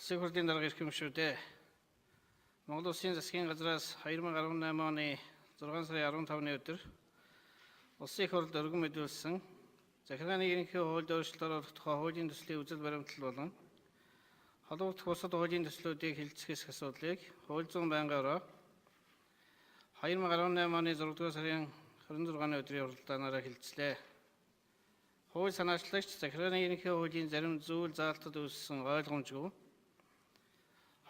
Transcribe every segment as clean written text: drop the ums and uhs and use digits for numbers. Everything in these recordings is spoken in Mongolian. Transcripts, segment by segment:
Улсын хурлын дарга ирэх юм шүү дээ. Монгол Улсын засгийн газраас 2018 оны 6 сарын 15-ны өдөр Улсын их хурлд өргөн мэдүүлсэн захиргааны ерөнхий хуульд өөрчлөлт оруулах тухай хуулийн төслийн үзэл баримтлал болон холбогдох бусад хуулийн төслүүдийг хэлэлцэх асуудлыг хууль зүйн байнгын ороо 2018 оны 6 сарын 26-ны өдрийн хуралдаанаараа хэлэлцлээ. Хууль санаачлагч захиргааны ерөнхий хуулийн зарим зүйл заалтад үүссэн ойлгомжгүй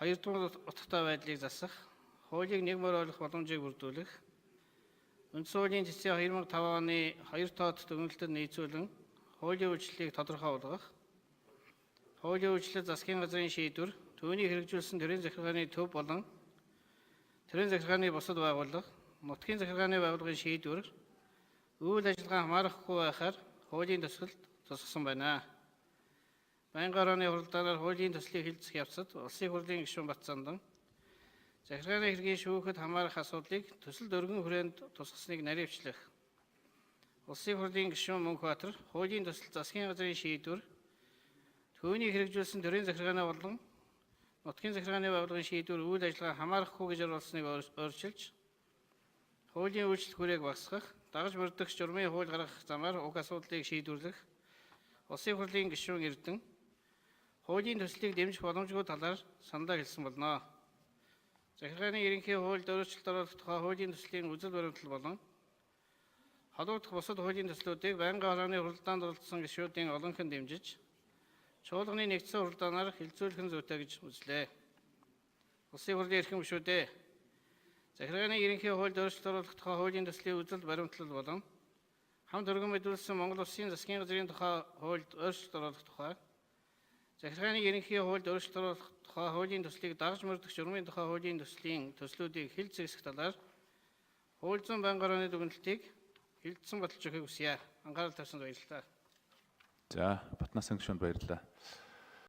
хоёрдугаар утгатай байдлыг засах, хуулийг нийгмээр ойлгох боломжийг бүрдүүлэх, үндсэн хуулийн цэцгийн 2005 оны 2 тоот дүгнэлтэд нийцүүлэн хуулийн үйлчлэлийг тодорхой болгох, хуулийн үйлчлэл засгийн газрын шийдвэр, түүнийг хэрэгжүүлсэн төрийн захиргааны төв болон төрийн захиргааны бусад байгууллага, нутгийн захиргааны байгууллагын шийдвэр, үйл ажиллагаа хамаарахгүй байхаар хуулийн төсөлд тусгасан байна. Байнгын орооны хуралдаанаар хуулийн төслийг хэлэлцэх явцад Улсын хурлын гишүүн Батцаандан захиргааны хэргийн шүүхэд хамаарах асуудлыг төсөлд өргөн хүрээнд тусгасныг наривчлах. Улсын хурлын гишүүн Мөнхбаатар хуулийн төсөл засгийн газрын шийдвэр, түүнийг хэрэгжүүлсэн төрийн захиргааны болон нутгийн захиргааны байгууллагын шийдвэр үйл ажиллагаа хамаарахгүй гэж оруулсныг өөрчилж, хуулийн үйлчлэл хүрээг багасгах, дагаж мөрдөх журмын хууль гаргах замаар уг асуудлыг шийдвэрлэх Улсын хурлын гишүүн Эрдэнэ хуулийн төслийг дэмжих боломжгүй талаар саналаа хэлсэн болно. Захиргааны ерөнхий хуульд өөрчлөлт оруулах тухай хуулийн төслийн үзэл баримтлал болон холбогдох бусад хуулийн төслүүдийг байнгын орооны хуралдаанд оролцсон гишүүдийн олонхын дэмжиж, чуулганы нэгдсэн хуралдаанаар хилцүүлэх нь зүйтэй гэж үзлээ. Улсын хурлын эрхэм гишүүдээ захиргааны ерөнхий хуульд өөрчлөлт оруулах тухай хуулийн төслийн үзэл баримтлал болон хамт өргөн мэдүүлсэн Монгол Улсын засгийн газрын тухай хуульд өөрчлөлт оруулах тухай захиргааны ерөнхий хуульд өөрчлөлт оруулах тухай хуулийн төслийг дагаж мөрдөх журмын тухай хуулийн төслийн төслүүдийг хэлэлцэх талаар хууль зүйн байнгын орооны дүгнэлтийг хэлэлцсэн баталж өгөхийг хүсье. Анхаарал тавьсанд баярлалаа. За, Батнасан гишүүнд баярлалаа.